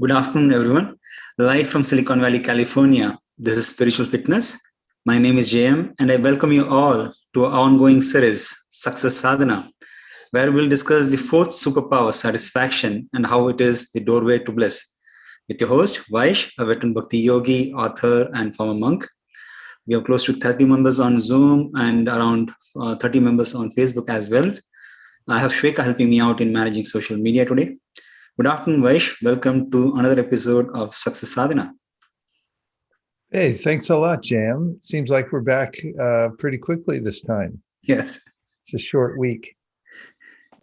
Good afternoon, everyone. Live from Silicon Valley, California. This is Spiritual Fitness. My name is JM, and I welcome you all to our ongoing series, Success Sadhana, where we'll discuss the fourth superpower, satisfaction, and how it is the doorway to bliss. With your host, Vaish, a veteran Bhakti yogi, author, and former monk. We have close to 30 members on Zoom and around 30 members on Facebook as well. I have Shweka helping me out in managing social media today. Good afternoon, Vaish. Welcome to another episode of Success Sadhana. Hey, thanks a lot, Jam. Seems like we're back pretty quickly this time. Yes. It's a short week.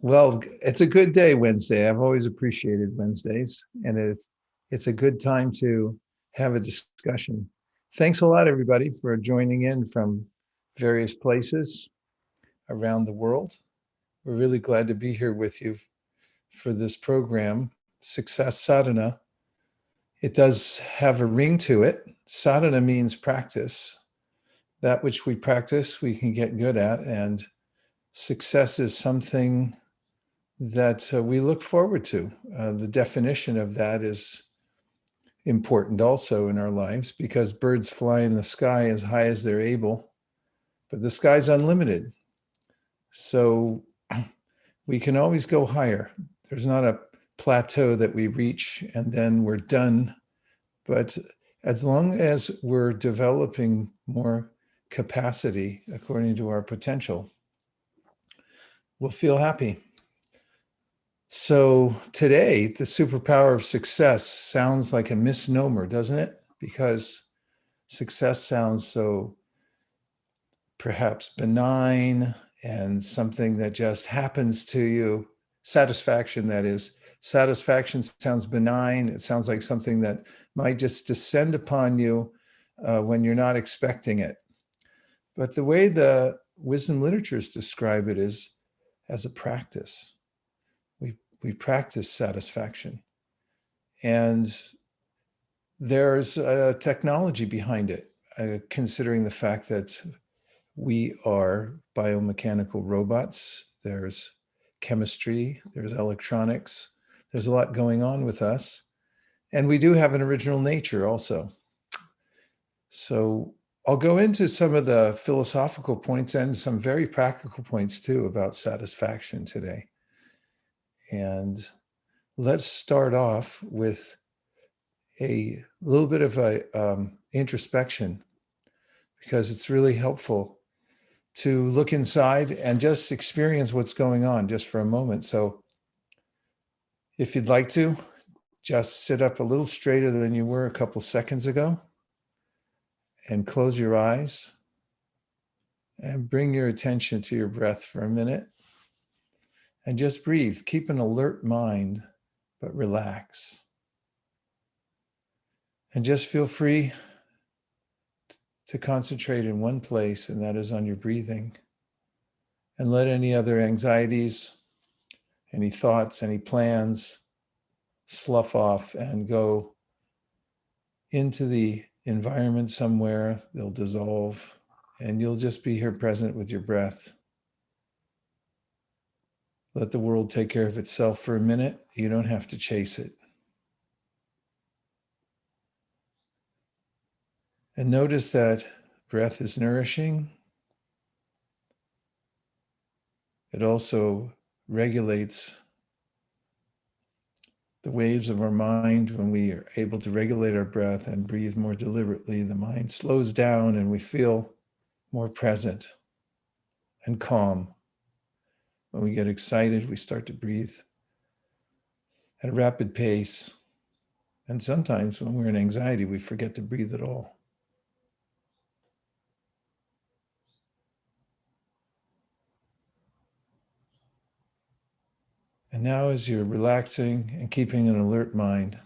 Well, it's a good day, Wednesday. I've always appreciated Wednesdays, and it's a good time to have a discussion. Thanks a lot, everybody, for joining in from various places around the world. We're really glad to be here with you for this program, Success Sadhana. It does have a ring to it. Sadhana means practice. That which we practice, we can get good at, and success is something that we look forward to. The definition of that is important also in our lives, because birds fly in the sky as high as they're able, but the sky's unlimited. So we can always go higher. There's not a plateau that we reach and then we're done. But as long as we're developing more capacity according to our potential, we'll feel happy. So today, the superpower of success sounds like a misnomer, doesn't it? Because success sounds so perhaps benign and something that just happens to you. Satisfaction, that is. Satisfaction sounds benign. It sounds like something that might just descend upon you when you're not expecting it. But the way the wisdom literatures describe it is as a practice. We practice satisfaction. And there's a technology behind it, considering the fact that we are biomechanical robots. There's chemistry, there's electronics, there's a lot going on with us. And we do have an original nature also. So I'll go into some of the philosophical points and some very practical points too about satisfaction today. And let's start off with a little bit of a introspection, because it's really helpful to look inside and just experience what's going on just for a moment. So if you'd like to, just sit up a little straighter than you were a couple seconds ago and close your eyes and bring your attention to your breath for a minute and just breathe. Keep an alert mind, but relax. And just feel free to concentrate in one place, and that is on your breathing. And let any other anxieties, any thoughts, any plans slough off and go into the environment somewhere. They'll dissolve, and you'll just be here present with your breath. Let the world take care of itself for a minute. You don't have to chase it. And notice that breath is nourishing. It also regulates the waves of our mind. When we are able to regulate our breath and breathe more deliberately, the mind slows down and we feel more present and calm. When we get excited, we start to breathe at a rapid pace. And sometimes when we're in anxiety, we forget to breathe at all. And now, as you're relaxing and keeping an alert mind,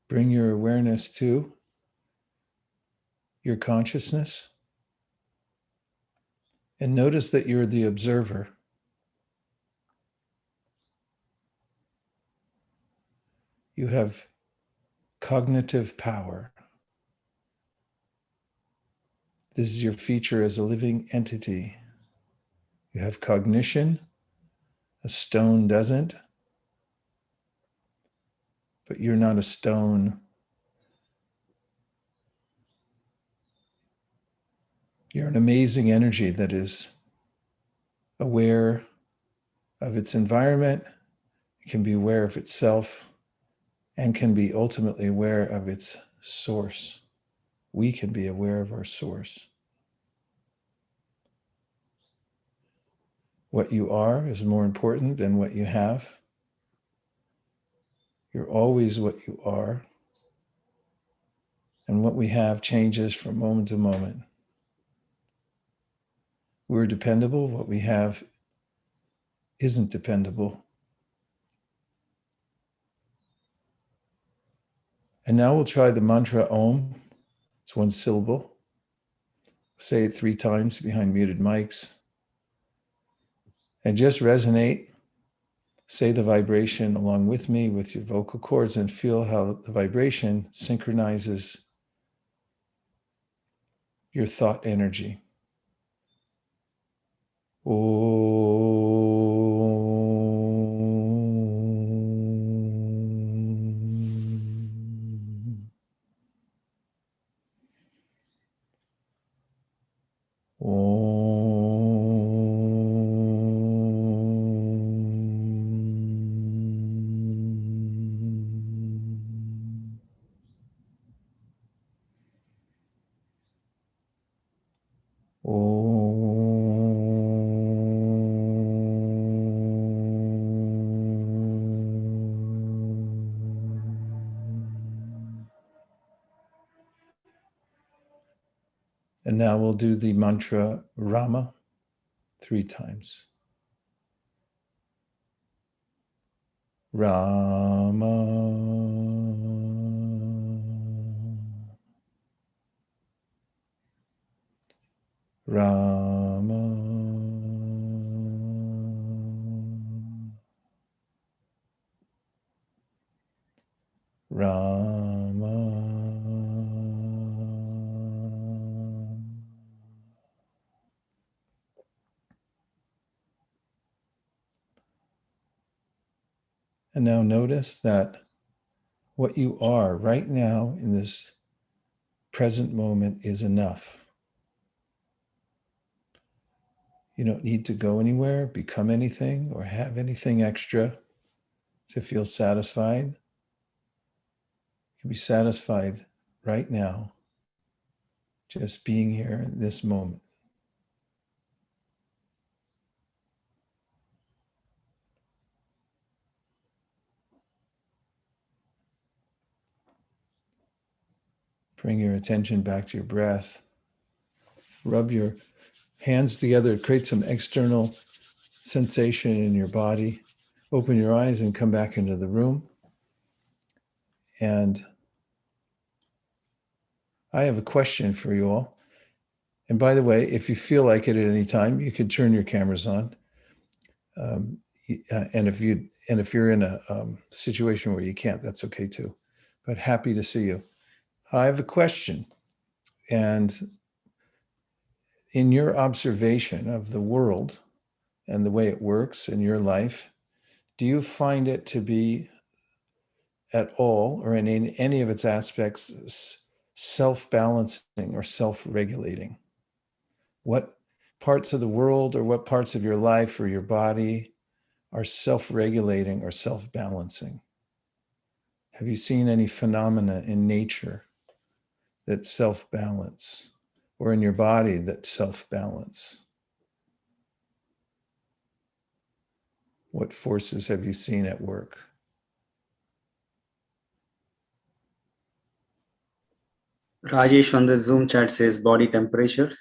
bring your awareness to your consciousness and notice that you're the observer. You have cognitive power. This is your feature as a living entity. You have cognition. A stone doesn't. But you're not a stone. You're an amazing energy that is aware of its environment, can be aware of itself, and can be ultimately aware of its source. We can be aware of our source. What you are is more important than what you have. You're always what you are. And what we have changes from moment to moment. We're dependable. What we have isn't dependable. And now we'll try the mantra Om. It's one syllable. Say it 3 times behind muted mics. And just resonate. Say the vibration along with me with your vocal cords and feel how the vibration synchronizes your thought energy. And now we'll do the mantra Rama 3 times. Rama, Rama, Rama. And now notice that what you are right now in this present moment is enough. You don't need to go anywhere, become anything, or have anything extra to feel satisfied. You can be satisfied right now, just being here in this moment. Bring your attention back to your breath. Rub your hands together, create some external sensation in your body. Open your eyes and come back into the room. And I have a question for you all. And by the way, if you feel like it at any time, you could turn your cameras on. And if you're in a situation where you can't, that's okay too. But happy to see you. I have a question. And in your observation of the world and the way it works in your life, do you find it to be at all, or in any of its aspects, self-balancing or self-regulating? What parts of the world or what parts of your life or your body are self-regulating or self-balancing? Have you seen any phenomena in nature that self-balance, or in your body that self-balance? What forces have you seen at work? Rajesh on the Zoom chat says body temperature.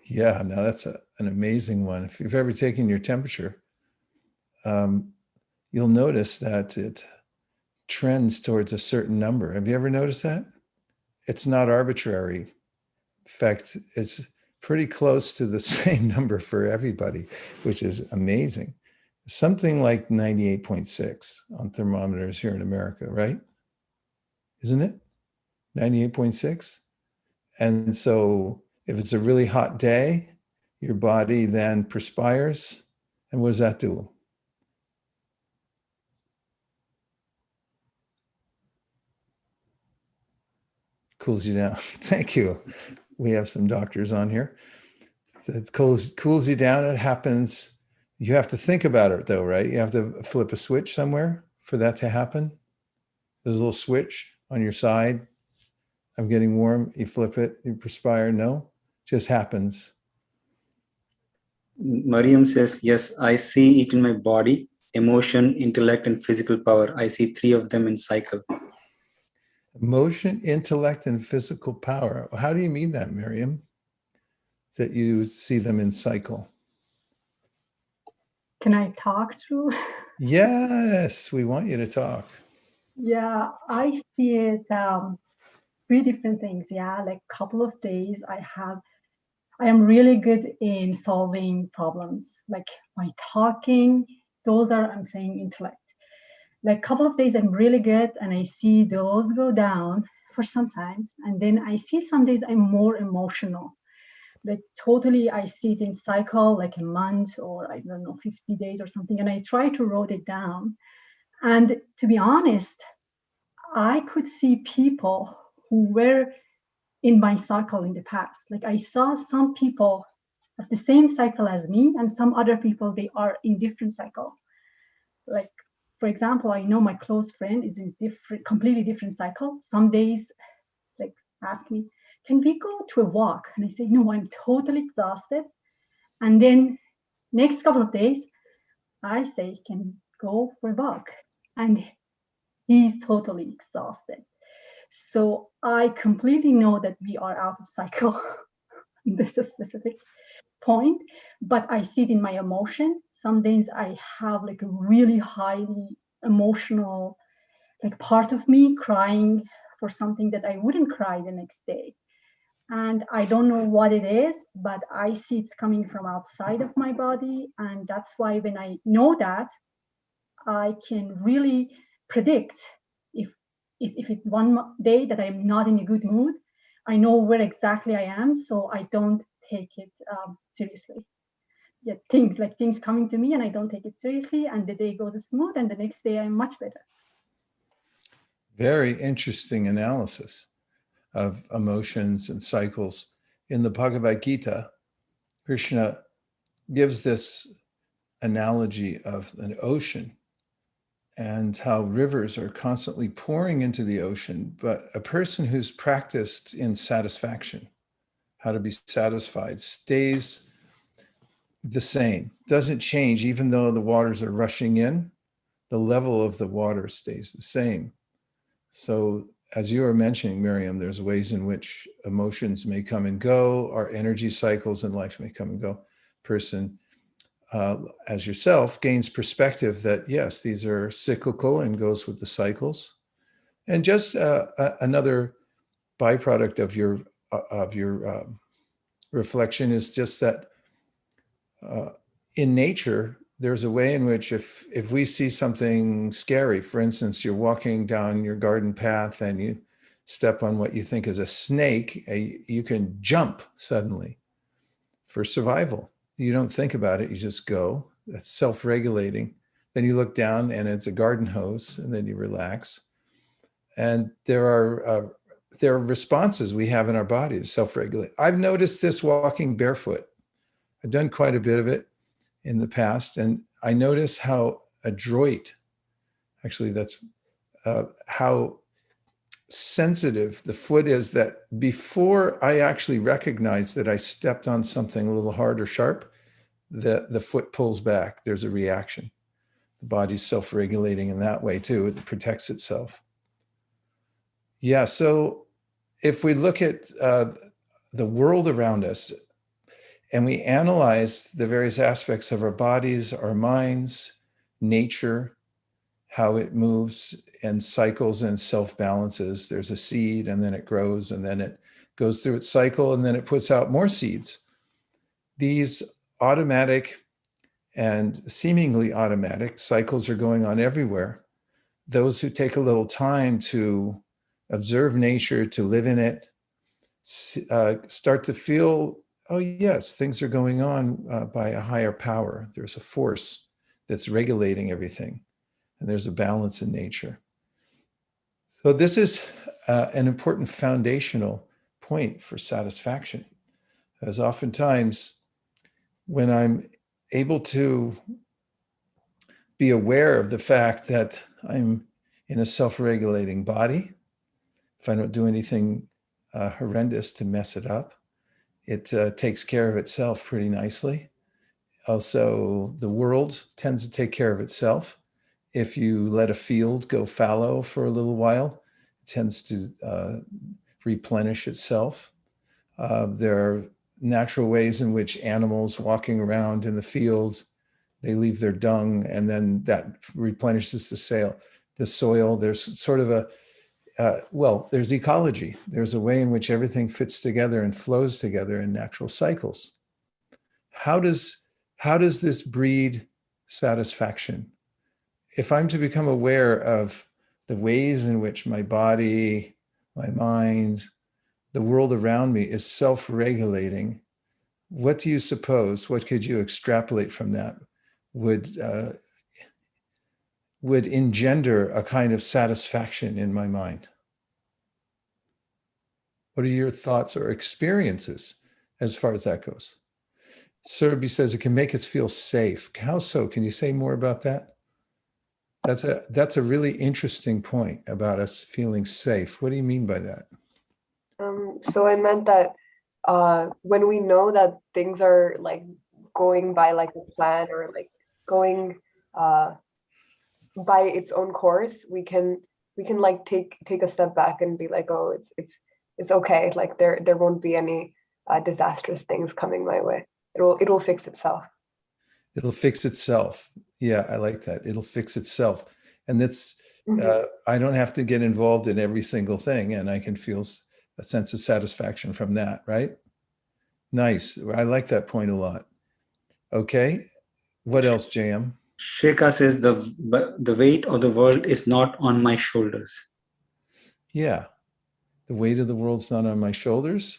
Yeah, now that's an amazing one. If you've ever taken your temperature, you'll notice that it trends towards a certain number. Have you ever noticed that? It's not arbitrary. In fact, it's pretty close to the same number for everybody, which is amazing. Something like 98.6 on thermometers here in America, right? Isn't it? 98.6? And so If it's a really hot day, your body then perspires. And what does that do? Cools you down. Thank you. We have some doctors on here. It cools you down. It happens. You have to think about it though, right? You have to flip a switch somewhere for that to happen. There's a little switch on your side. I'm getting warm. You flip it, you perspire. No, just happens. Mariam says, yes, I see it in my body, emotion, intellect, and physical power. I see 3 of them in cycle. Emotion, intellect, and physical power. How do you mean that, Miriam? That you see them in cycle? Can I talk through? Yes, we want you to talk. Yeah, I see it 3 different things. Yeah, like couple of days I am really good in solving problems. Like my talking, those are, I'm saying intellect. Like couple of days I'm really good and I see those go down for sometimes. And then I see some days I'm more emotional. Like totally I see it in cycle, like a month or I don't know, 50 days or something. And I try to write it down. And to be honest, I could see people who were in my cycle in the past. Like I saw some people of the same cycle as me and some other people, they are in different cycle. Like, for example, I know my close friend is in completely different cycle. Some days, like ask me, can we go to a walk? And I say, no, I'm totally exhausted. And then next couple of days, I say, can go for a walk. And he's totally exhausted. So I completely know that we are out of cycle. This is a specific point, but I see it in my emotion. Some days I have like a really highly emotional, like part of me crying for something that I wouldn't cry the next day. And I don't know what it is, but I see it's coming from outside of my body. And that's why when I know that, I can really predict if it's one day that I'm not in a good mood, I know where exactly I am, so I don't take it seriously. Yeah, things coming to me and I don't take it seriously, and the day goes smooth, and the next day I'm much better. Very interesting analysis of emotions and cycles. In the Bhagavad Gita, Krishna gives this analogy of an ocean and how rivers are constantly pouring into the ocean, but a person who's practiced in satisfaction, how to be satisfied, stays the same, doesn't change, even though the waters are rushing in, the level of the water stays the same. So as you were mentioning, Miriam, there's ways in which emotions may come and go, our energy cycles in life may come and go. Person, as yourself, gains perspective that, yes, these are cyclical and goes with the cycles. And just another byproduct of your reflection is just that in nature, there's a way in which if we see something scary, for instance, you're walking down your garden path and you step on what you think is a snake, you can jump suddenly for survival. You don't think about it, you just go. That's self-regulating. Then you look down and it's a garden hose, and then you relax. And there are responses we have in our bodies, self-regulate. I've noticed this walking barefoot. I've done quite a bit of it in the past, and I notice how adroit, actually that's how sensitive the foot is, that before I actually recognize that I stepped on something a little hard or sharp, the foot pulls back. There's a reaction. The body's self-regulating in that way too. It protects itself. Yeah, so if we look at the world around us, and we analyze the various aspects of our bodies, our minds, nature, how it moves and cycles and self-balances. There's a seed, and then it grows, and then it goes through its cycle, and then it puts out more seeds. These automatic and seemingly automatic cycles are going on everywhere. Those who take a little time to observe nature, to live in it, start to feel, oh yes, things are going on by a higher power. There's a force that's regulating everything, and there's a balance in nature. So this is an important foundational point for satisfaction, as oftentimes when I'm able to be aware of the fact that I'm in a self-regulating body, if I don't do anything horrendous to mess it up, it takes care of itself pretty nicely. Also, the world tends to take care of itself. If you let a field go fallow for a little while, it tends to replenish itself. There are natural ways in which animals walking around in the field, they leave their dung, and then that replenishes the soil. There's sort of there's ecology. There's a way in which everything fits together and flows together in natural cycles. How does this breed satisfaction? If I'm to become aware of the ways in which my body, my mind, the world around me is self-regulating, what do you suppose, what could you extrapolate from that would engender a kind of satisfaction in my mind? What are your thoughts or experiences as far as that goes? Surabhi says it can make us feel safe. How so? Can you say more about that? That's a really interesting point about us feeling safe. What do you mean by that? So I meant that when we know that things are like going by like a plan, or like going by its own course, we can like take a step back and be like, oh, it's okay. Like there won't be any disastrous things coming my way. It'll fix itself. It'll fix itself. Yeah, I like that. It'll fix itself. And that's, I don't have to get involved in every single thing, and I can feel a sense of satisfaction from that, right? Nice. I like that point a lot. Okay. What else, JM? Shrekha says the weight of the world is not on my shoulders. Yeah. The weight of the world's not on my shoulders.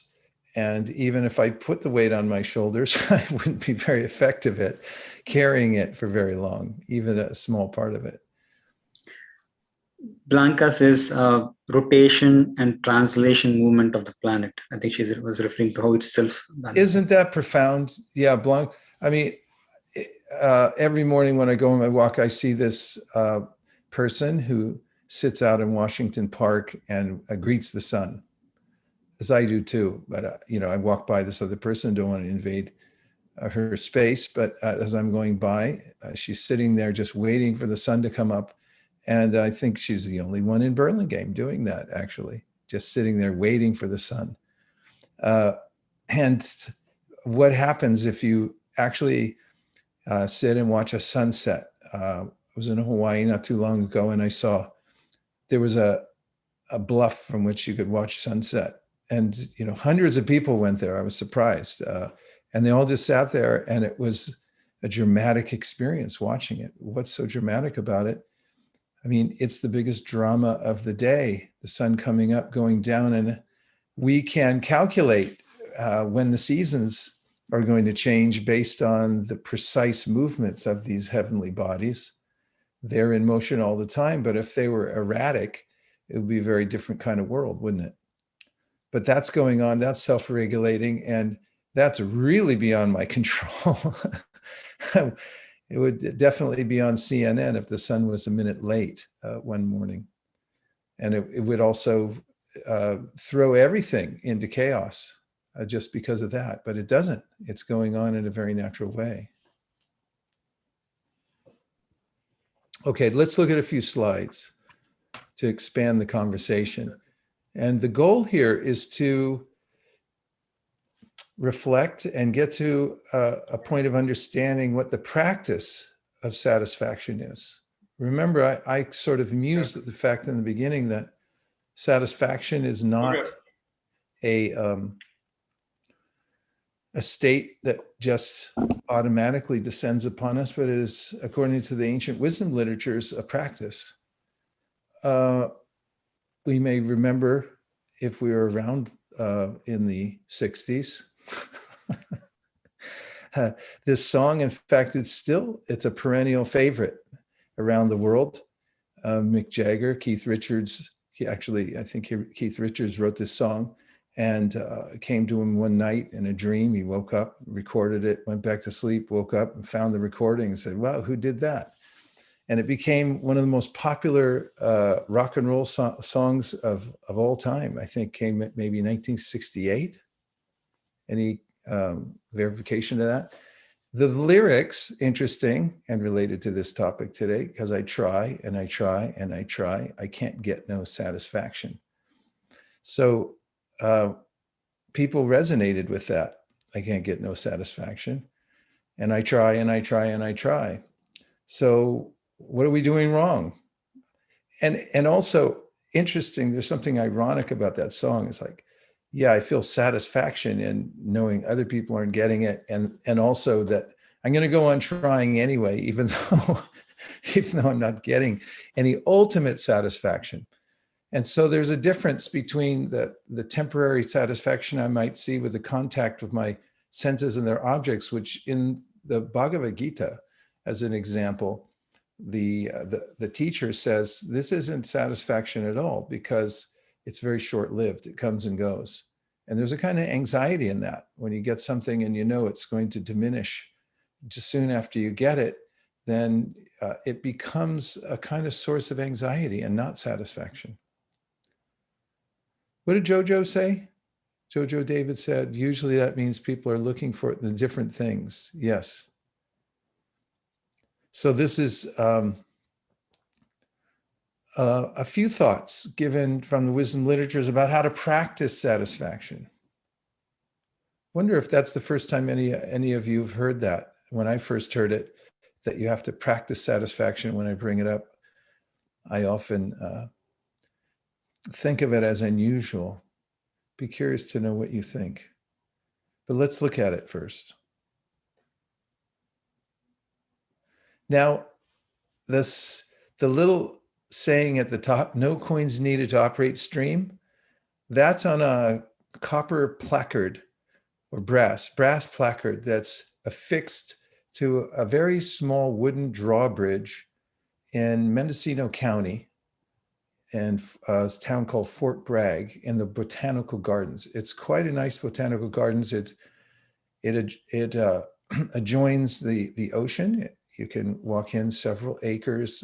And even if I put the weight on my shoulders, I wouldn't be very effective at carrying it for very long, even a small part of it. Blanca says rotation and translation movement of the planet. I think she was referring to how it's self-balancing. Isn't that profound? Yeah, Blanca. I mean, every morning when I go on my walk, I see this person who sits out in Washington Park and greets the sun, as I do too. But, I walk by this other person, don't want to invade her space. But as I'm going by, she's sitting there just waiting for the sun to come up. And I think she's the only one in Burlingame doing that, actually, just sitting there waiting for the sun. And what happens if you actually sit and watch a sunset? I was in Hawaii not too long ago, and I saw there was a bluff from which you could watch sunset. And, hundreds of people went there. I was surprised. And they all just sat there, and it was a dramatic experience watching it. What's so dramatic about it? I mean, it's the biggest drama of the day, the sun coming up, going down, and we can calculate when the seasons are going to change based on the precise movements of these heavenly bodies. They're in motion all the time, but if they were erratic, it would be a very different kind of world, wouldn't it? But that's going on, that's self-regulating, and that's really beyond my control. It would definitely be on CNN if the sun was a minute late one morning. And it would also throw everything into chaos just because of that. But it doesn't. It's going on in a very natural way. Okay, let's look at a few slides to expand the conversation. And the goal here is to reflect and get to a point of understanding what the practice of satisfaction is. Remember, I sort of mused at the fact in the beginning that satisfaction is not a state that just automatically descends upon us, but it is, according to the ancient wisdom literatures, a practice. We may remember if we were around in the 60s. This song, in fact, it's a perennial favorite around the world. Mick Jagger, Keith Richards, Keith Richards wrote this song, and it came to him one night in a dream. He woke up, recorded it, went back to sleep, woke up and found the recording and said, wow, who did that? And it became one of the most popular rock and roll songs of all time. I think came maybe 1968. Any verification to that? The lyrics, interesting and related to this topic today, because I try and I try and I try, I can't get no satisfaction. So people resonated with that. I can't get no satisfaction. And I try and I try and I try. So what are we doing wrong? And also interesting, there's something ironic about that song. It's like, yeah, I feel satisfaction in knowing other people aren't getting it. And also that I'm going to go on trying anyway, even though I'm not getting any ultimate satisfaction. And so there's a difference between the temporary satisfaction I might see with the contact with my senses and their objects, which in the Bhagavad Gita, as an example, the teacher says, this isn't satisfaction at all because it's very short-lived. It comes and goes. And there's a kind of anxiety in that. When you get something and you know it's going to diminish just soon after you get it, then it becomes a kind of source of anxiety and not satisfaction. What did Jojo say? Jojo David said, usually that means people are looking for the different things. Yes. So this is a few thoughts given from the wisdom literatures about how to practice satisfaction. Wonder if that's the first time any of you have heard that. When I first heard it, that you have to practice satisfaction. When I bring it up, I often think of it as unusual. Be curious to know what you think. But let's look at it first. Now, the little saying at the top, no coins needed to operate stream, that's on a copper placard or brass placard that's affixed to a very small wooden drawbridge in Mendocino County and a town called Fort Bragg in the Botanical Gardens. It's quite a nice botanical gardens. It adjoins the ocean. You can walk in several acres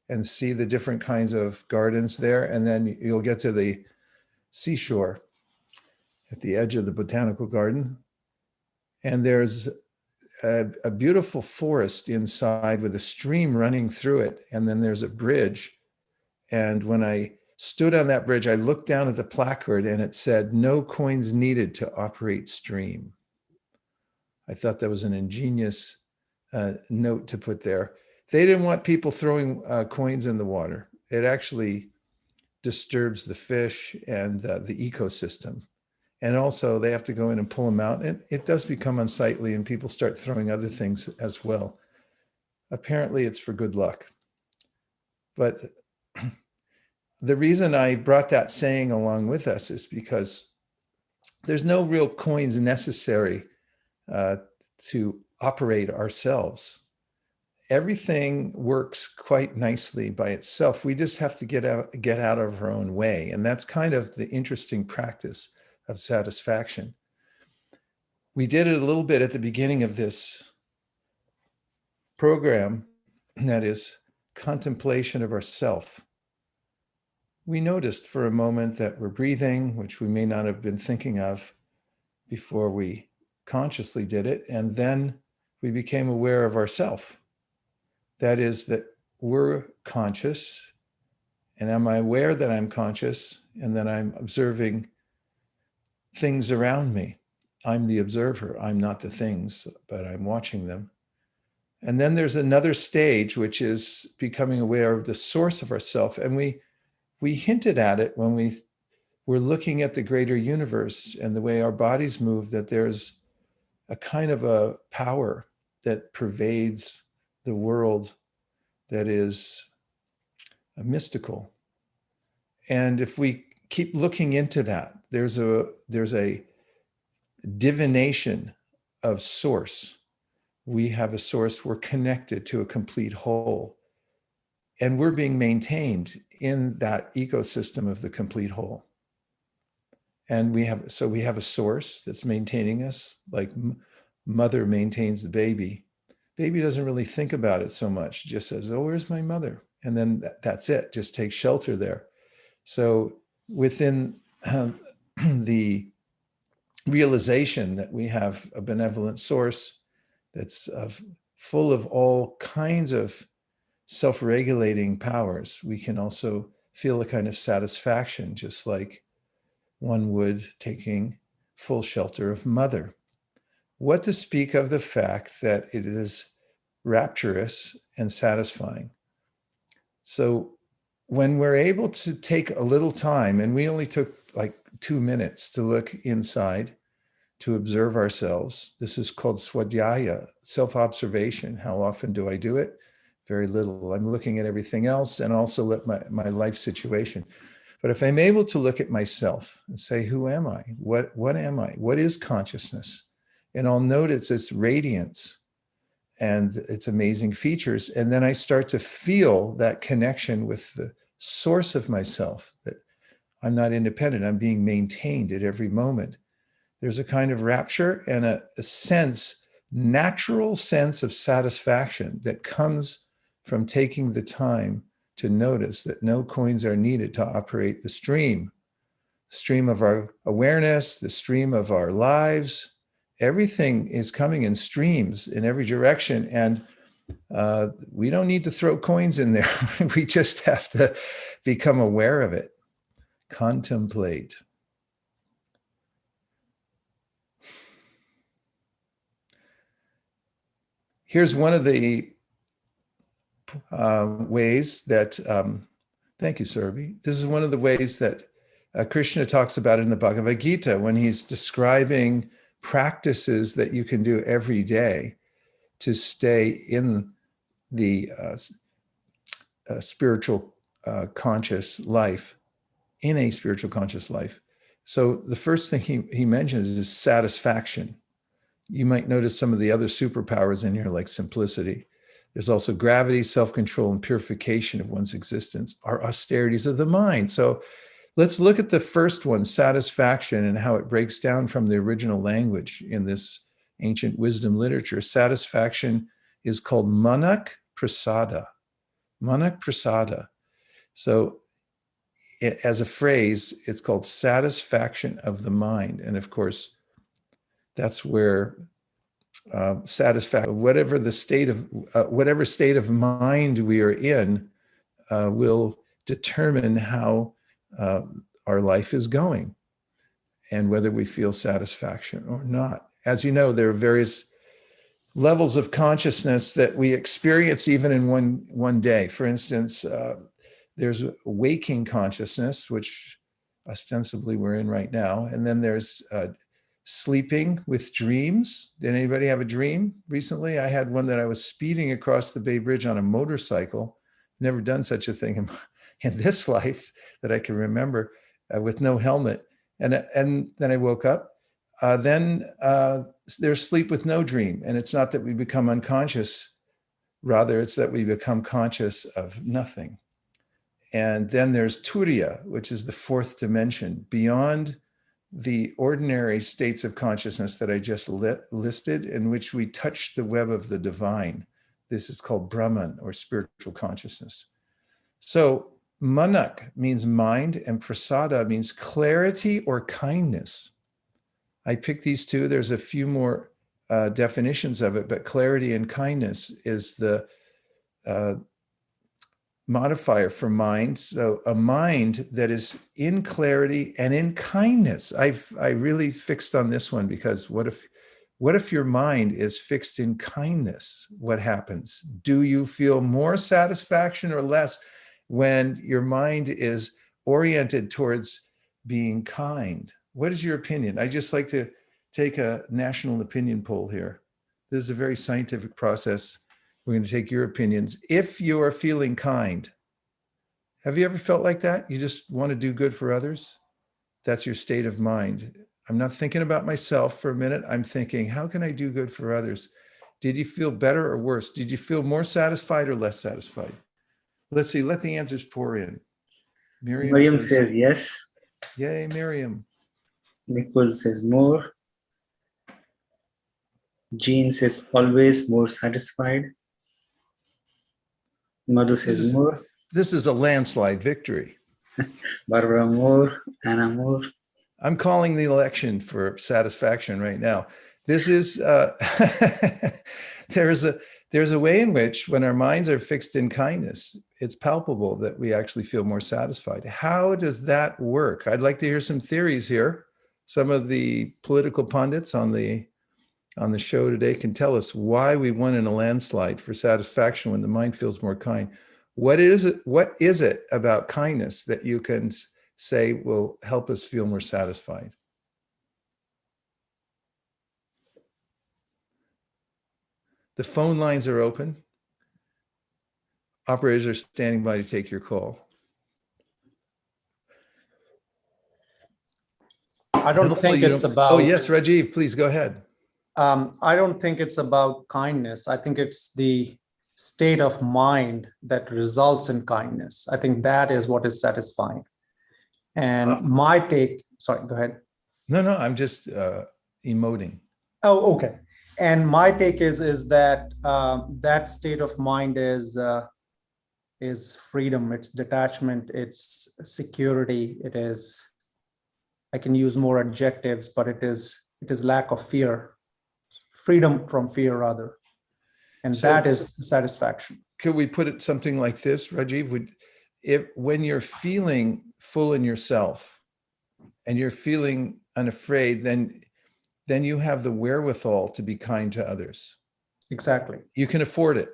and see the different kinds of gardens there. And then you'll get to the seashore at the edge of the botanical garden. And there's a beautiful forest inside with a stream running through it. And then there's a bridge. And when I stood on that bridge, I looked down at the placard and it said, no coins needed to operate stream. I thought that was an ingenious note to put there. They didn't want people throwing coins in the water. It actually disturbs the fish and the ecosystem. And also they have to go in and pull them out. And it does become unsightly and people start throwing other things as well. Apparently it's for good luck. But the reason I brought that saying along with us is because there's no real coins necessary to operate ourselves. Everything works quite nicely by itself. We just have to get out of our own way. And that's kind of the interesting practice of satisfaction. We did it a little bit at the beginning of this program, and that is contemplation of ourself. We noticed for a moment that we're breathing, which we may not have been thinking of before we consciously did it. And then we became aware of ourself. That is that we're conscious. And am I aware that I'm conscious and that I'm observing things around me? I'm the observer. I'm not the things, but I'm watching them. And then there's another stage, which is becoming aware of the source of ourself. And we hinted at it when we were looking at the greater universe and the way our bodies move, that there's a kind of a power that pervades the world that is mystical. And if we keep looking into that. There's a divination of source. We have a source, we're connected to a complete whole. And we're being maintained in that ecosystem of the complete whole. And we have a source that's maintaining us, like mother maintains the baby. Baby doesn't really think about it so much, just says, oh, where's my mother? And then that's it, just take shelter there. So within the realization that we have a benevolent source that's full of all kinds of self-regulating powers, we can also feel a kind of satisfaction, just like one would taking full shelter of mother. What to speak of the fact that it is rapturous and satisfying. So when we're able to take a little time, and we only took like 2 minutes to look inside, to observe ourselves, this is called swadhyaya, self-observation. How often do I do it? Very little. I'm looking at everything else and also at my life situation. But if I'm able to look at myself and say, who am I? What am I? What is consciousness? And I'll notice its radiance and its amazing features. And then I start to feel that connection with the source of myself, that I'm not independent, I'm being maintained at every moment. There's a kind of rapture and a natural sense of satisfaction that comes from taking the time to notice that no coins are needed to operate the stream of our awareness, the stream of our lives. Everything is coming in streams in every direction. And we don't need to throw coins in there. We just have to become aware of it. Contemplate. Here's one of the ways that, thank you, Surabhi. This is one of the ways that Krishna talks about in the Bhagavad Gita when he's describing practices that you can do every day to stay in the spiritual conscious life, in a spiritual conscious life. So the first thing he mentions is satisfaction. You might notice some of the other superpowers in here, like simplicity. There's also gravity, self-control, and purification of one's existence are austerities of the mind. So let's look at the first one, satisfaction, and how it breaks down from the original language in this ancient wisdom literature. Satisfaction is called manak prasada. Manak prasada. So as a phrase, it's called satisfaction of the mind. And of course, that's where satisfaction, whatever state of mind we are in, will determine how our life is going and whether we feel satisfaction or not. As you know, there are various levels of consciousness that we experience even in one day. For instance, there's waking consciousness, which ostensibly we're in right now, and then there's sleeping with dreams. Did anybody have a dream recently? I had one that I was speeding across the Bay Bridge on a motorcycle. Never done such a thing in this life that I can remember, with no helmet. And then I woke up. Then there's sleep with no dream. And it's not that we become unconscious. Rather, it's that we become conscious of nothing. And then there's Turiya, which is the fourth dimension, beyond the ordinary states of consciousness that I just listed, in which we touch the web of the divine. This is called Brahman, or spiritual consciousness. So manak means mind, and prasada means clarity or kindness. I picked these two. There's a few more definitions of it, but clarity and kindness is the modifier for mind. So a mind that is in clarity and in kindness. I really fixed on this one, because what if your mind is fixed in kindness? What happens? Do you feel more satisfaction or less when your mind is oriented towards being kind? What is your opinion? I just like to take a national opinion poll here. This is a very scientific process. We're going to take your opinions. If you are feeling kind, have you ever felt like that? You just want to do good for others? That's your state of mind. I'm not thinking about myself for a minute. I'm thinking, how can I do good for others? Did you feel better or worse? Did you feel more satisfied or less satisfied? Let's see, let the answers pour in. Miriam Miriam says, says yes. yay, Miriam. Nicole says more. Jean says always more satisfied. Madhu says more. This is a landslide victory. Barbara more. Anna more. I'm calling the election for satisfaction right now. This is, there's a way in which when our minds are fixed in kindness, it's palpable that we actually feel more satisfied. How does that work? I'd like to hear some theories here. Some of the political pundits on the show today can tell us why we won in a landslide for satisfaction when the mind feels more kind. What is it about kindness that you can say will help us feel more satisfied? The phone lines are open. Operators are standing by to take your call. I don't think it's about. Oh, yes, Rajiv, please go ahead. I don't think it's about kindness. I think it's the state of mind that results in kindness. I think that is what is satisfying. And my take, sorry, go ahead. No, I'm just emoting. Oh, okay. And my take is that that state of mind is freedom, it's detachment, it's security, it is, I can use more adjectives, but it is lack of fear, freedom from fear rather. And so, that is the satisfaction. Could we put it something like this, Rajiv? When you're feeling full in yourself and you're feeling unafraid, then you have the wherewithal to be kind to others. Exactly. You can afford it.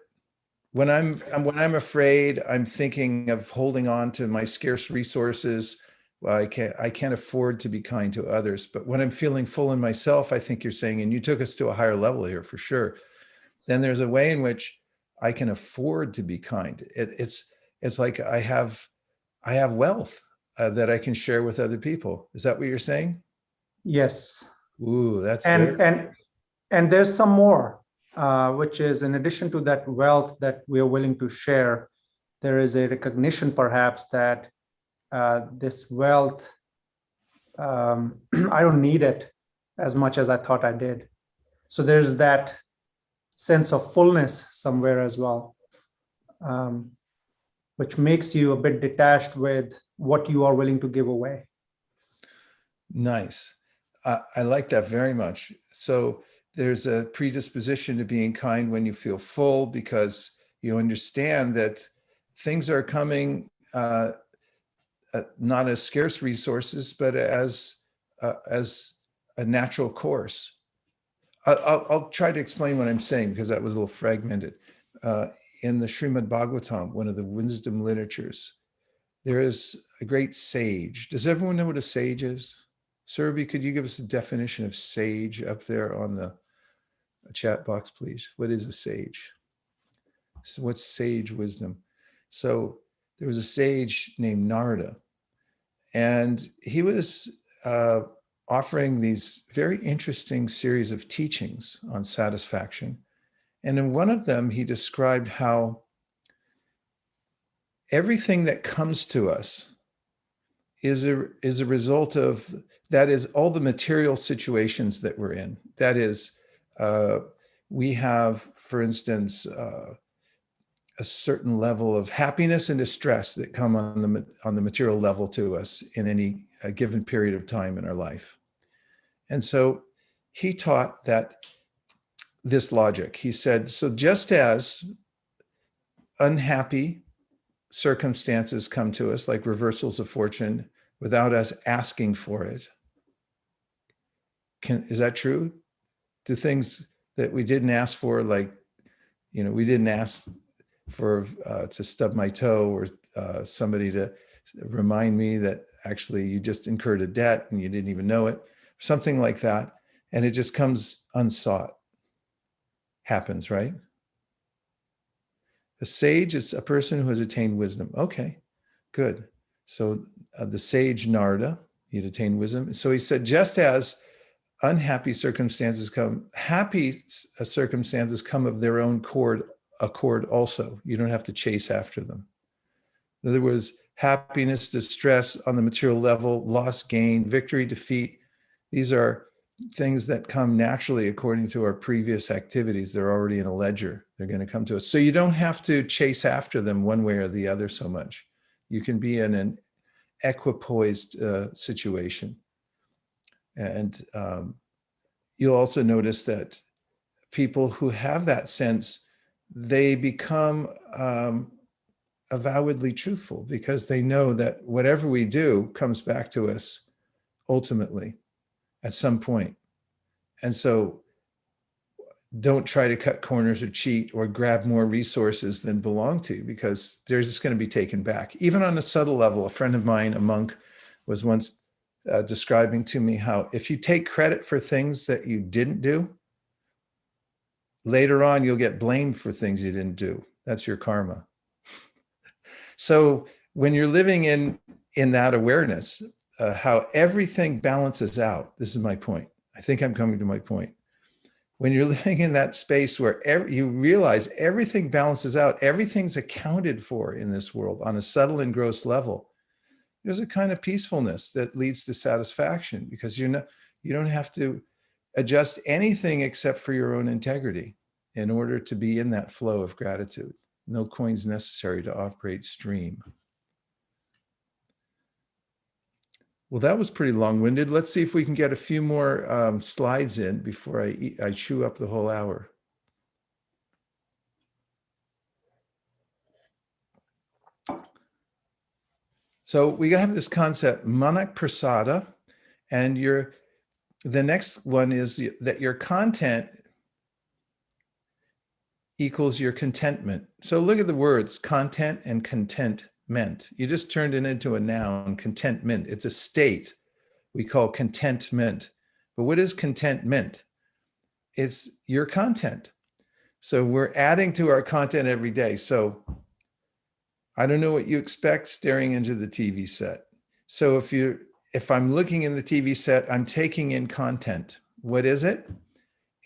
When I'm afraid, I'm thinking of holding on to my scarce resources. Well, I can't afford to be kind to others. But when I'm feeling full in myself, I think you're saying, and you took us to a higher level here for sure, then there's a way in which I can afford to be kind. It's like I have wealth that I can share with other people. Is that what you're saying? Yes. Ooh, that's and there's some more, which is in addition to that wealth that we are willing to share, there is a recognition perhaps that this wealth, I don't need it as much as I thought I did. So there's that sense of fullness somewhere as well, which makes you a bit detached with what you are willing to give away. Nice. I like that very much. So there's a predisposition to being kind when you feel full because you understand that things are coming not as scarce resources, but as a natural course. I'll try to explain what I'm saying because that was a little fragmented. In the Srimad Bhagavatam, one of the wisdom literatures, there is a great sage. Does everyone know what a sage is? Surabhi, could you give us a definition of sage up there on the chat box, please? What is a sage? So what's sage wisdom? So there was a sage named Narada, and he was offering these very interesting series of teachings on satisfaction. And in one of them, he described how everything that comes to us is a result of, that is, all the material situations that we're in. That is, we have, for instance, a certain level of happiness and distress that come on the material level to us in any given period of time in our life. And so he taught that this logic. He said, so just as unhappy circumstances come to us, like reversals of fortune, without us asking for it, is that true? Do things that we didn't ask for, like, we didn't ask for to stub my toe or somebody to remind me that actually you just incurred a debt and you didn't even know it, something like that, and it just comes unsought. Happens, right? A sage is a person who has attained wisdom. Okay, good. So the sage Narada you'd attain wisdom. So he said, just as unhappy circumstances come, happy circumstances come of their own accord also. You don't have to chase after them. In other words, happiness, distress on the material level, loss, gain, victory, defeat. These are things that come naturally according to our previous activities. They're already in a ledger. They're going to come to us. So you don't have to chase after them one way or the other so much. You can be in an equipoised situation. And you'll also notice that people who have that sense, they become avowedly truthful because they know that whatever we do comes back to us ultimately at some point. And so don't try to cut corners or cheat or grab more resources than belong to you, because they're just going to be taken back. Even on a subtle level, a friend of mine, a monk, was once describing to me how if you take credit for things that you didn't do, later on you'll get blamed for things you didn't do. That's your karma. So when you're living in that awareness, how everything balances out, this is my point. I think I'm coming to my point. When you're living in that space where you realize everything balances out, everything's accounted for in this world on a subtle and gross level, there's a kind of peacefulness that leads to satisfaction, because you don't have to adjust anything except for your own integrity in order to be in that flow of gratitude. No coins necessary to operate stream. Well, that was pretty long-winded. Let's see if we can get a few more slides in before I chew up the whole hour. So we have this concept, manak prasada, and the next one is that your content equals your contentment. So look at the words content and contentment. You just turned it into a noun, contentment. It's a state we call contentment. But what is contentment? It's your content. So we're adding to our content every day. So I don't know what you expect staring into the TV set. So if I'm looking in the TV set, I'm taking in content. What is it?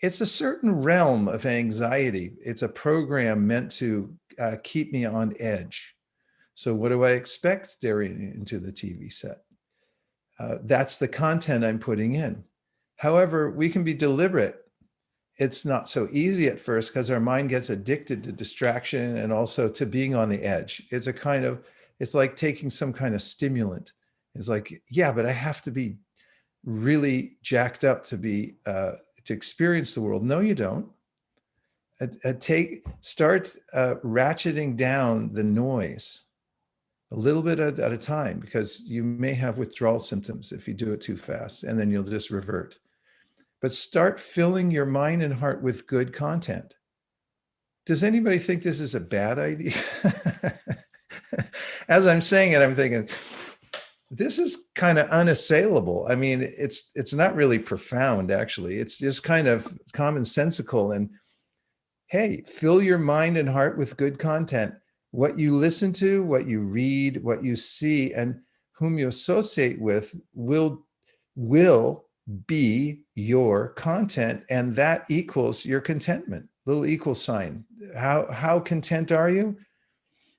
It's a certain realm of anxiety. It's a program meant to keep me on edge. So what do I expect staring into the TV set? That's the content I'm putting in. However, we can be deliberate. It's not so easy at first because our mind gets addicted to distraction and also to being on the edge. It's like taking some kind of stimulant. It's like, yeah, but I have to be really jacked up to experience the world. No, you don't. Start ratcheting down the noise a little bit at a time, because you may have withdrawal symptoms if you do it too fast, and then you'll just revert. But start filling your mind and heart with good content. Does anybody think this is a bad idea? As I'm saying it, I'm thinking, this is kind of unassailable. I mean, it's not really profound, actually. It's just kind of commonsensical. And hey, fill your mind and heart with good content. What you listen to, what you read, what you see, and whom you associate with will be your content, and that equals your contentment. Little equal sign. How content are you?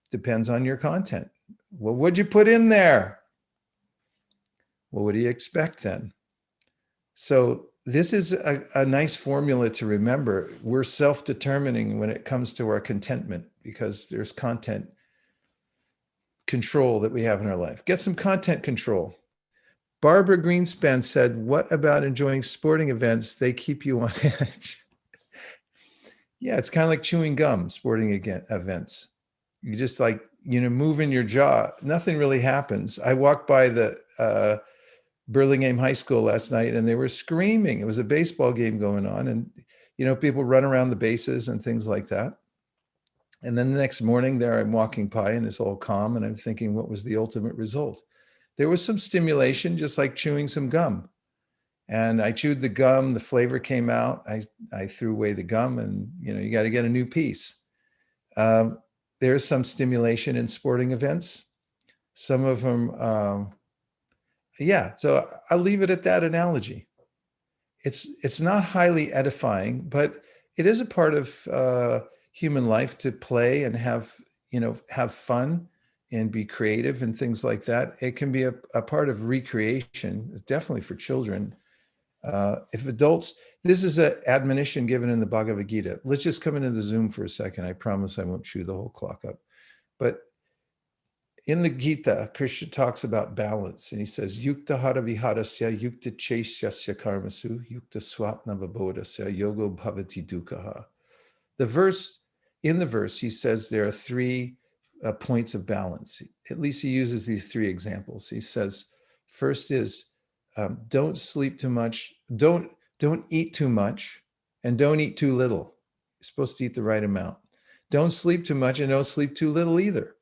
Depends on your content. Well, what'd you put in there? Well, what do you expect then? So this is a nice formula to remember. We're self-determining when it comes to our contentment, because there's content control that we have in our life. Get some content control. Barbara Greenspan said, what about enjoying sporting events? They keep you on edge. Yeah, it's kind of like chewing gum, sporting events. You just moving your jaw. Nothing really happens. I walked by the Burlingame High School last night and they were screaming. It was a baseball game going on, and people run around the bases and things like that. And then the next morning there I'm walking by and it's all calm, and I'm thinking, what was the ultimate result? There was some stimulation, just like chewing some gum. And I chewed the gum, the flavor came out. I threw away the gum, and you got to get a new piece. There's some stimulation in sporting events. Some of them Yeah, so I'll leave it at that analogy. It's not highly edifying, but it is a part of human life to play and have fun and be creative and things like that. It can be a part of recreation, definitely for children. If adults, this is an admonition given in the Bhagavad Gita. Let's just come into the Zoom for a second. I promise I won't chew the whole clock up. But in the Gita, Krishna talks about balance, and he says, Yukta hara viharasya, yukta chaisyasya karmasu, yukta swapna vabodasya, yogo bhavati dukkha. In the verse, he says there are three points of balance. At least he uses these three examples. He says, first is don't sleep too much, don't eat too much, and don't eat too little. You're supposed to eat the right amount. Don't sleep too much and don't sleep too little either.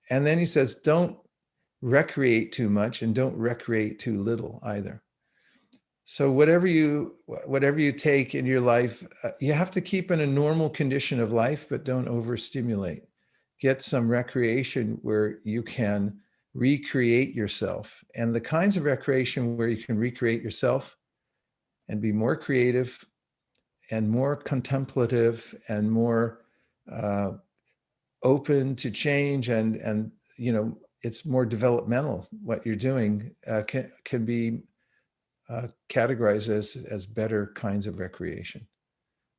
And then he says, don't recreate too much and don't recreate too little either. So whatever you take in your life, you have to keep in a normal condition of life, but don't overstimulate. Get some recreation where you can recreate yourself. And the kinds of recreation where you can recreate yourself and be more creative and more contemplative and more open to change and it's more developmental. What you're doing can be categorized as better kinds of recreation.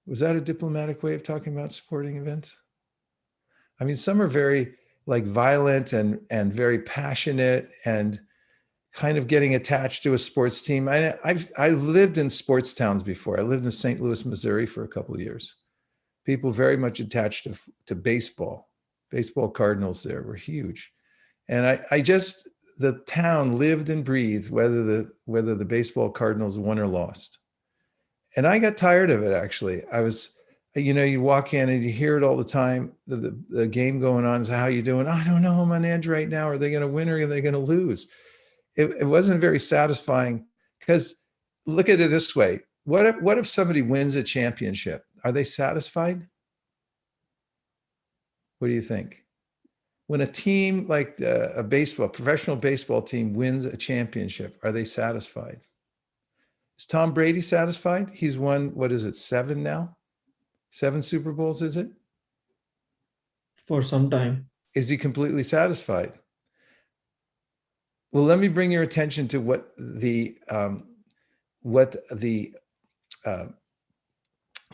Was that a diplomatic way of talking about sporting events? I mean, some are very violent and very passionate and kind of getting attached to a sports team. I've lived in sports towns before. I lived in St. Louis, Missouri for a couple of years. People very much attached to baseball. Baseball Cardinals there were huge. And the town lived and breathed whether the baseball Cardinals won or lost. And I got tired of it, actually. You walk in and you hear it all the time, the game going on is, how you doing? I don't know, I'm on edge right now. Are they going to win or are they going to lose? It wasn't very satisfying, because look at it this way. What if somebody wins a championship? Are they satisfied? What do you think? When a team like a professional baseball team wins a championship, are they satisfied? Is Tom Brady satisfied? He's won, what is it, 7 now? 7 Super Bowls, is it? For some time. Is he completely satisfied? Well, let me bring your attention to what the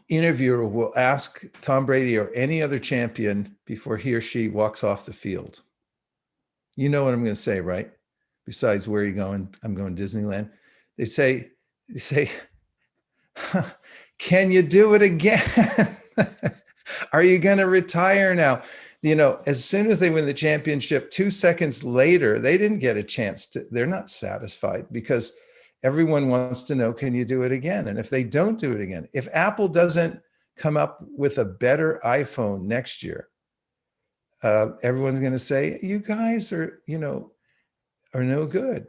interviewer will ask Tom Brady or any other champion before he or she walks off the field. You know what I'm going to say, right? Besides, where are you going? I'm going to Disneyland. They say, can you do it again? Are you going to retire now? As soon as they win the championship, 2 seconds later, they didn't get a chance they're not satisfied, because everyone wants to know, can you do it again? And if they don't do it again, if Apple doesn't come up with a better iPhone next year, everyone's going to say, you guys are no good.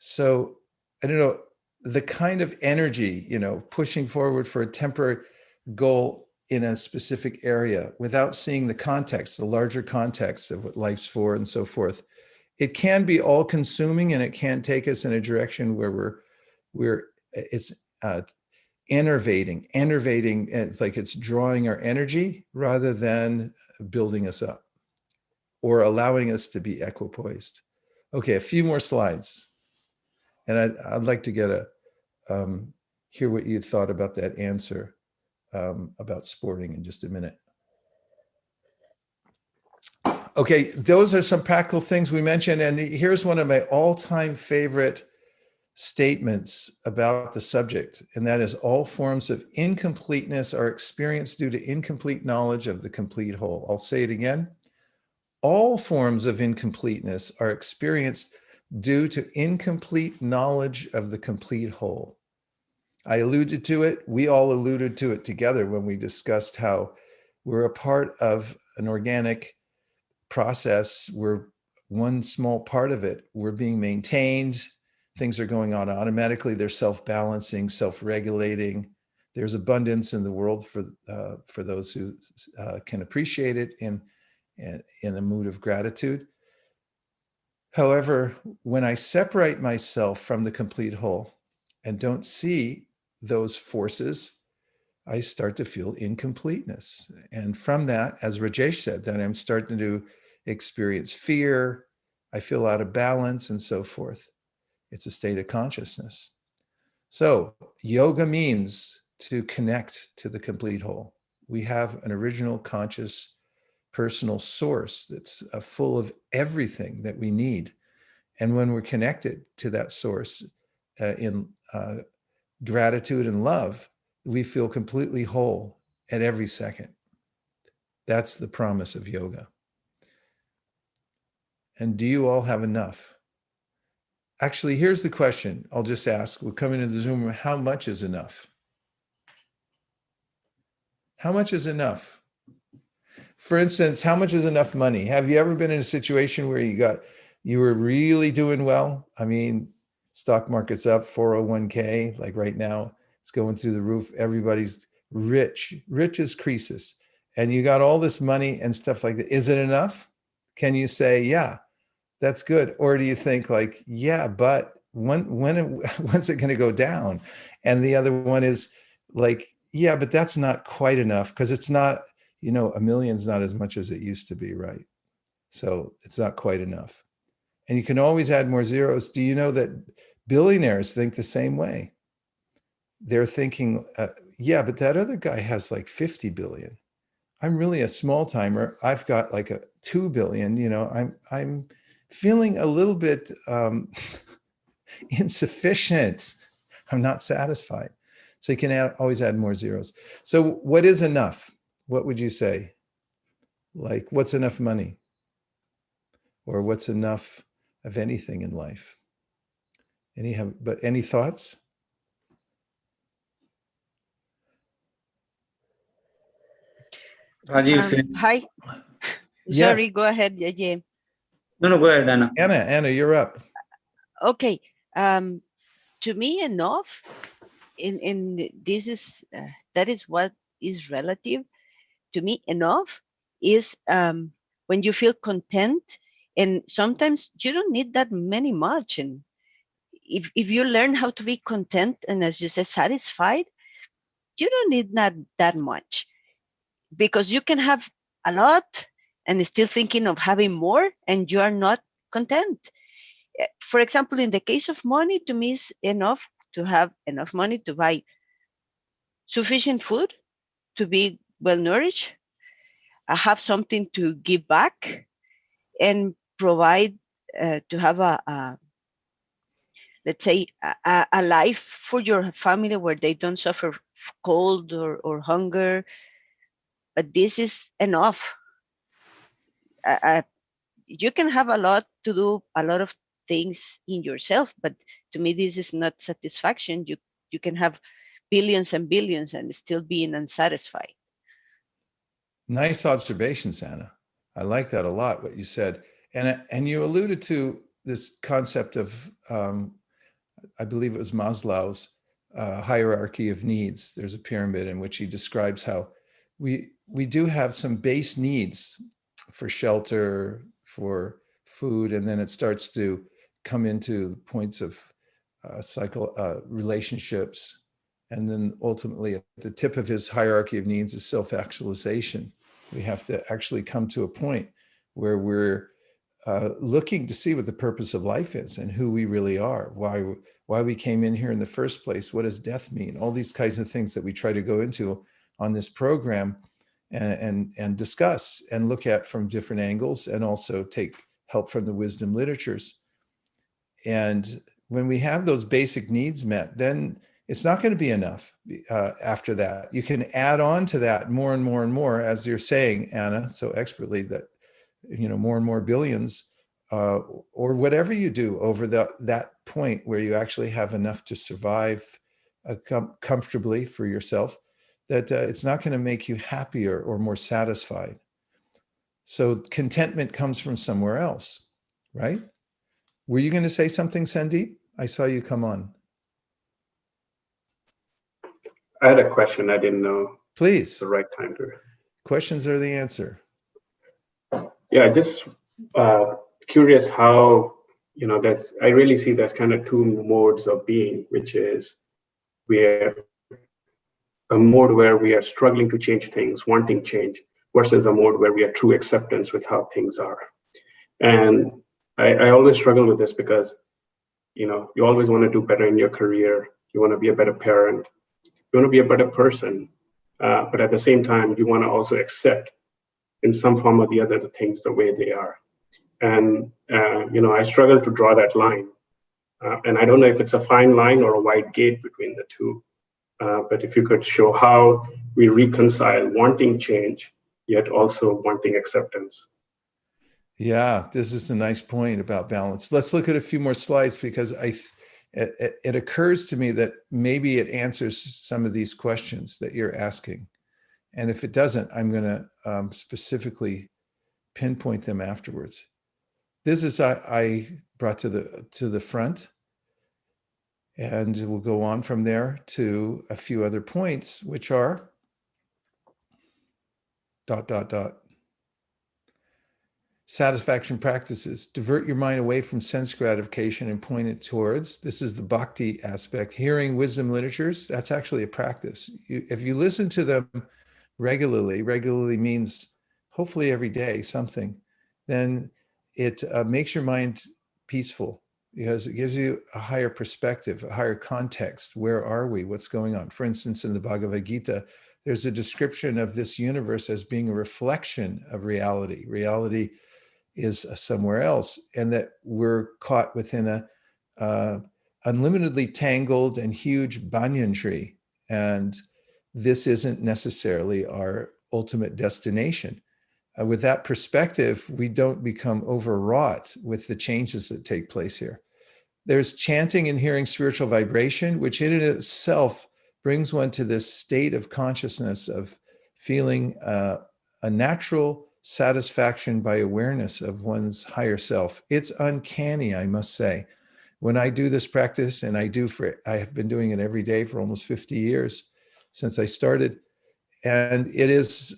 So I don't know, the kind of energy, pushing forward for a temporary goal in a specific area without seeing the context, the larger context of what life's for and so forth. It can be all consuming, and it can take us in a direction where it's enervating. It's like it's drawing our energy rather than building us up or allowing us to be equipoised. Okay, a few more slides. And I'd like to hear what you thought about that answer about sporting in just a minute. Okay, those are some practical things we mentioned. And here's one of my all-time favorite statements about the subject, and that is, all forms of incompleteness are experienced due to incomplete knowledge of the complete whole. I'll say it again. All forms of incompleteness are experienced due to incomplete knowledge of the complete whole. I alluded to it. We all alluded to it together when we discussed how we're a part of an organic process. We're one small part of it. We're being maintained. Things are going on automatically. They're self-balancing, self-regulating. There's abundance in the world for those who can appreciate it in a mood of gratitude. However, when I separate myself from the complete whole and don't see those forces, I start to feel incompleteness. And from that, as Rajesh said, then I'm starting to experience fear. I feel out of balance and so forth. It's a state of consciousness. So yoga means to connect to the complete whole. We have an original conscious personal source that's full of everything that we need. And when we're connected to that source in gratitude and love, we feel completely whole at every second. That's the promise of yoga. And do you all have enough? Actually, here's the question I'll just ask. We're coming into the Zoom room. How much is enough? How much is enough? For instance, how much is enough money? Have you ever been in a situation where you were really doing well? I mean, stock market's up, 401k, like right now, it's going through the roof. Everybody's rich as Croesus. And you got all this money and stuff like that. Is it enough? Can you say, yeah, that's good? Or do you think like, yeah, but when's it going to go down? And the other one is like, yeah, but that's not quite enough because it's not, $1 million's not as much as it used to be, right? So it's not quite enough. And you can always add more zeros. Do you know that billionaires think the same way? They're thinking, yeah, but that other guy has like 50 billion. I'm really a small timer. I've got like a 2 billion, I'm feeling a little bit insufficient. I'm not satisfied. So you can always add more zeros. So what is enough? What would you say? Like, what's enough money? Or what's enough of anything in life? Any thoughts? Rajiv says, Hi. Yes. Sorry, go ahead, Jay. no, go ahead, Anna. Anna, you're up. Okay. To me, enough. In this is that is what is relative. To me, enough is when you feel content, and sometimes you don't need that much. And if you learn how to be content and, as you said, satisfied, you don't need that much, because you can have a lot and still thinking of having more, and you are not content. For example, in the case of money, to me, it's enough to have enough money to buy sufficient food, to be well nourished, have something to give back, and provide to have let's say, a life for your family where they don't suffer cold or hunger. But this is enough. You can have a lot to do, a lot of things in yourself, but to me, this is not satisfaction. You can have billions and billions and still being unsatisfied. Nice observation, Anna. I like that a lot, what you said. And you alluded to this concept of, I believe it was Maslow's hierarchy of needs. There's a pyramid in which he describes how we do have some base needs for shelter, for food, and then it starts to come into points of relationships. And then ultimately at the tip of his hierarchy of needs is self-actualization. We have to actually come to a point where we're looking to see what the purpose of life is and who we really are, why we came in here in the first place, what does death mean, all these kinds of things that we try to go into on this program and discuss and look at from different angles, and also take help from the wisdom literatures. And when we have those basic needs met, then it's not going to be enough after that. You can add on to that more and more and more, as you're saying, Anna, so expertly, that more and more billions, or whatever you do over that point where you actually have enough to survive comfortably for yourself, that it's not going to make you happier or more satisfied. So contentment comes from somewhere else, right? Were you going to say something, Sandeep? I saw you come on. I had a question. I didn't know. Please. It's the right time to. Questions are the answer. Yeah, just curious how I really see there's kind of two modes of being, which is we're a mode where we are struggling to change things, wanting change, versus a mode where we are true acceptance with how things are. And I always struggle with this because, you always want to do better in your career. You want to be a better parent. You want to be a better person. But at the same time, you want to also accept in some form or the other the things the way they are. And, I struggle to draw that line. And I don't know if it's a fine line or a wide gate between the two. But if you could show how we reconcile wanting change, yet also wanting acceptance. Yeah, this is a nice point about balance. Let's look at a few more slides because it occurs to me that maybe it answers some of these questions that you're asking. And if it doesn't, I'm going to specifically pinpoint them afterwards. This is I brought to the front, and we'll go on from there to a few other points, which are ... Satisfaction practices. Divert your mind away from sense gratification and point it towards, this is the bhakti aspect, hearing wisdom literatures. That's actually a practice. If you listen to them regularly means hopefully every day something, then it makes your mind peaceful because it gives you a higher perspective, a higher context. Where are we? What's going on? For instance, in the Bhagavad Gita, there's a description of this universe as being a reflection of reality. Reality is somewhere else, and that we're caught within a unlimitedly tangled and huge banyan tree. And this isn't necessarily our ultimate destination. With that perspective, we don't become overwrought with the changes that take place here. There's chanting and hearing spiritual vibration, which in itself brings one to this state of consciousness of feeling a natural satisfaction by awareness of one's higher self. It's uncanny, I must say. When I do this practice, and I have been doing it every day for almost 50 years since I started, and it is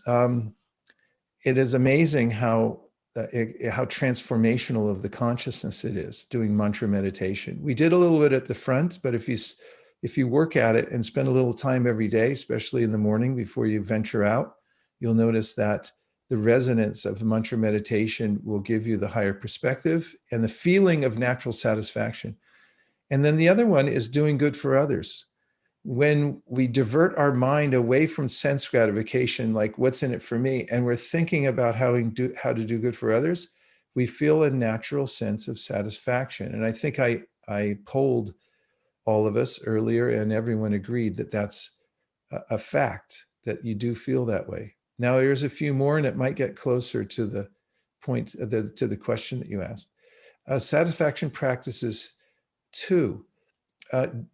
amazing how transformational of the consciousness it is doing mantra meditation. We did a little bit at the front, but if you work at it and spend a little time every day, especially in the morning before you venture out, you'll notice that the resonance of mantra meditation will give you the higher perspective and the feeling of natural satisfaction. And then the other one is doing good for others. When we divert our mind away from sense gratification, like what's in it for me, and we're thinking about how to do good for others, we feel a natural sense of satisfaction. And I think I polled all of us earlier, and everyone agreed that that's a fact, that you do feel that way. Now, here's a few more, and it might get closer to the point, to the question that you asked. Satisfaction practices 2.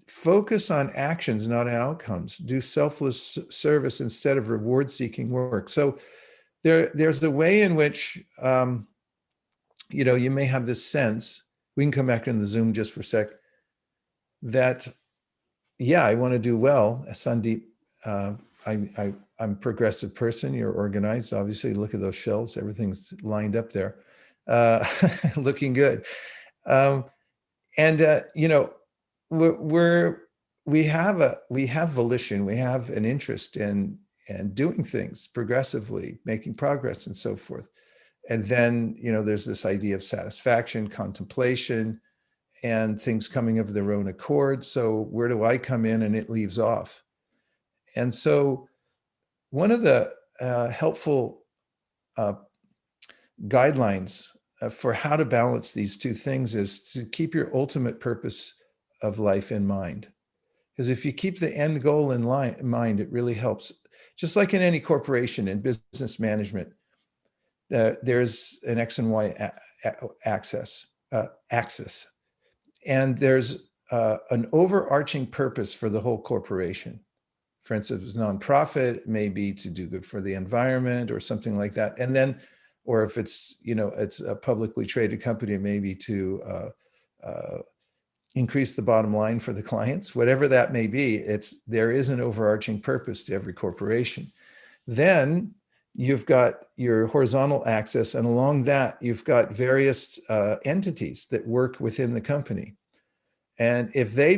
Focus on actions, not outcomes. Do selfless service instead of reward-seeking work. So there's the way in which, you may have this sense, we can come back in the Zoom just for a sec, that, yeah, I want to do well. Sandeep, I'm a progressive person. You're organized. Obviously, look at those shelves. Everything's lined up there, looking good. We have volition. We have an interest in doing things progressively, making progress, and so forth. And then there's this idea of satisfaction, contemplation, and things coming of their own accord. So where do I come in? And it leaves off. And so one of the helpful guidelines for how to balance these two things is to keep your ultimate purpose of life in mind. Because if you keep the end goal in mind, it really helps. Just like in any corporation, in business management, there's an X and Y axis. And there's an overarching purpose for the whole corporation. For instance, if it's nonprofit, it may be to do good for the environment or something like that. And then, or if it's, it's a publicly traded company, it may be to increase the bottom line for the clients, whatever that may be. There is an overarching purpose to every corporation. Then you've got your horizontal axis, and along that, you've got various entities that work within the company. And if they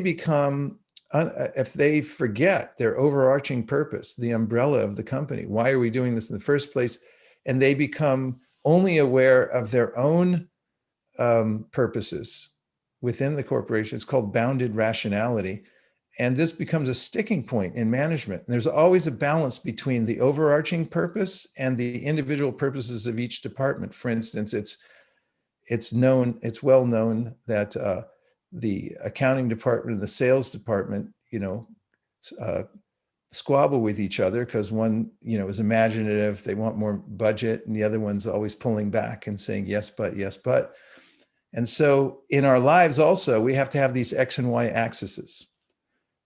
if they forget their overarching purpose, the umbrella of the company, why are we doing this in the first place? And they become only aware of their own purposes within the corporation. It's called bounded rationality. And this becomes a sticking point in management. And there's always a balance between the overarching purpose and the individual purposes of each department. For instance, it's well known that the accounting department and the sales department, squabble with each other because one, is imaginative, they want more budget, and the other one's always pulling back and saying yes, but, yes, but. And so in our lives also, we have to have these X and Y axes.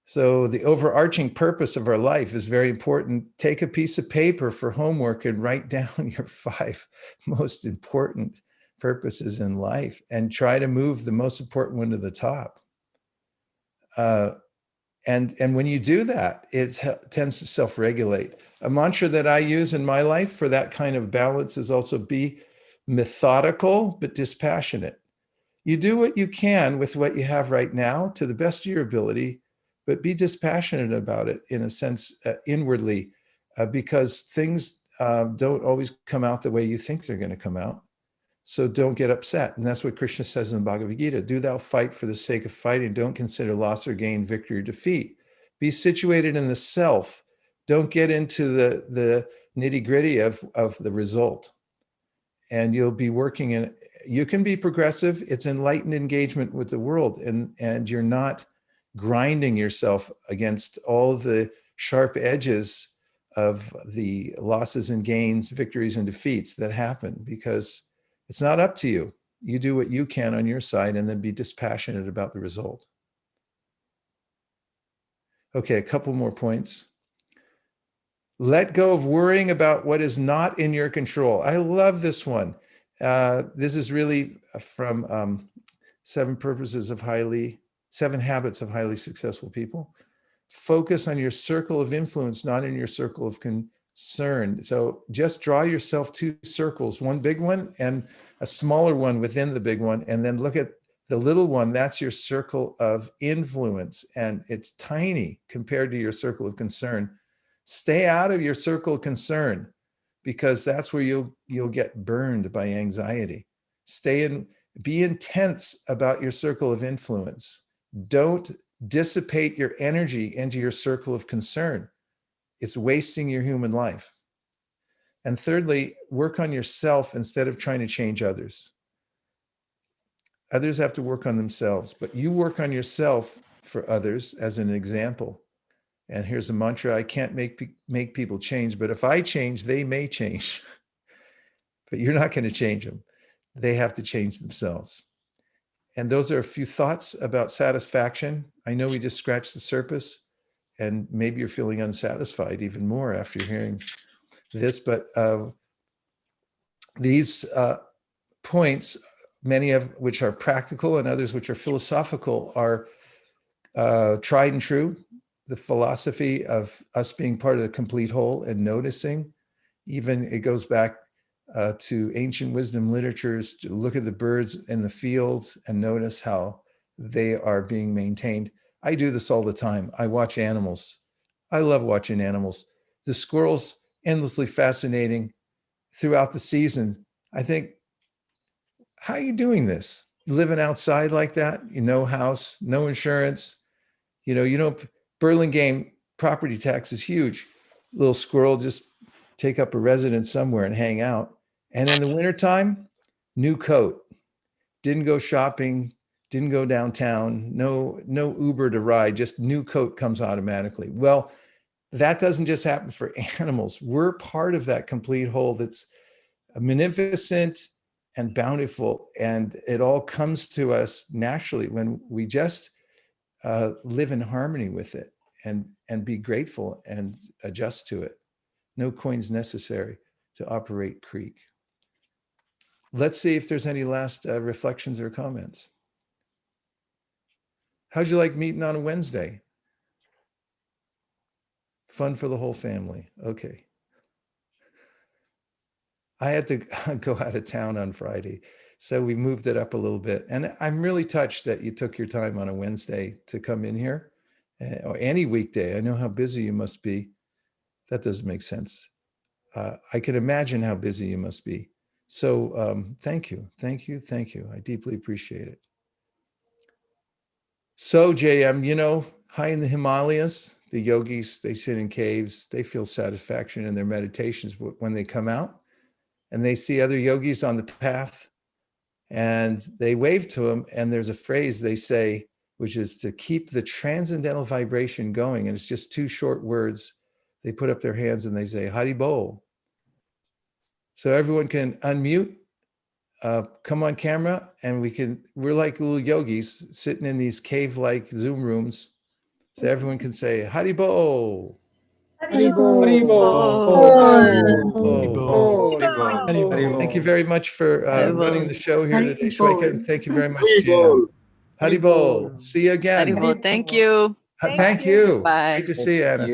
So the overarching purpose of our life is very important. Take a piece of paper for homework and write down your 5 most important purposes in life and try to move the most important one to the top. And when you do that, it tends to self-regulate. A mantra that I use in my life for that kind of balance is also be methodical, but dispassionate. You do what you can with what you have right now to the best of your ability, but be dispassionate about it in a sense inwardly, because things don't always come out the way you think they're going to come out. So don't get upset. And that's what Krishna says in the Bhagavad Gita. Do thou fight for the sake of fighting. Don't consider loss or gain, victory or defeat. Be situated in the self. Don't get into the nitty gritty of the result. And you'll be working in, you can be progressive. It's enlightened engagement with the world. And you're not grinding yourself against all the sharp edges of the losses and gains, victories and defeats that happen, because it's not up to you. You do what you can on your side and then be dispassionate about the result. Okay, a couple more points. Let go of worrying about what is not in your control. I love this one. This is really from 7 Habits of Highly Successful People. Focus on your circle of influence, not in your circle of concern. So just draw yourself 2 circles, one big one and a smaller one within the big one, and then look at the little one. That's your circle of influence, and it's tiny compared to your circle of concern. Stay out of your circle of concern, because that's where you'll get burned by anxiety. Be intense about your circle of influence. Don't dissipate your energy into your circle of concern. It's wasting your human life. And thirdly, work on yourself instead of trying to change others. Others have to work on themselves, but you work on yourself for others as an example. And here's a mantra: I can't make people change, but if I change, they may change. But you're not going to change them. They have to change themselves. And those are a few thoughts about satisfaction. I know we just scratched the surface, and maybe you're feeling unsatisfied even more after hearing this, but these points, many of which are practical and others which are philosophical, are tried and true. The philosophy of us being part of the complete whole and noticing, even it goes back to ancient wisdom literatures to look at the birds in the field and notice how they are being maintained. I do this all the time. I watch animals. I love watching animals. The squirrels, endlessly fascinating throughout the season. I think, how are you doing this? Living outside like that, no house, no insurance, Burlingame property tax is huge. Little squirrel just take up a residence somewhere and hang out. And in the wintertime, new coat. Didn't go shopping, didn't go downtown, no Uber to ride, just new coat comes automatically. Well, that doesn't just happen for animals. We're part of that complete whole that's magnificent and bountiful. And it all comes to us naturally when we just live in harmony with it and be grateful and adjust to it. No coins necessary to operate Creek. Let's see if there's any last reflections or comments. How'd you like meeting on a Wednesday? Fun for the whole family. Okay. I had to go out of town on Friday. So we moved it up a little bit. And I'm really touched that you took your time on a Wednesday to come in here, or any weekday. I know how busy you must be. That doesn't make sense. I can imagine how busy you must be. So thank you. I deeply appreciate it. So JM, you know, high in the Himalayas, the yogis, they sit in caves. They feel satisfaction in their meditations when they come out and they see other yogis on the path and they wave to them. And there's a phrase they say, which is to keep the transcendental vibration going. And it's just 2 short words. They put up their hands and they say, Hari Bol. So everyone can unmute, come on camera, and we're like little yogis sitting in these cave-like Zoom rooms. So everyone can say, Hari Bol. Thank you very much for running the show here today, Shweka, and thank you very much, JM. Hari Bol. See you again. Haribol, thank you. Thank you. Bye. Great to see you, Anna.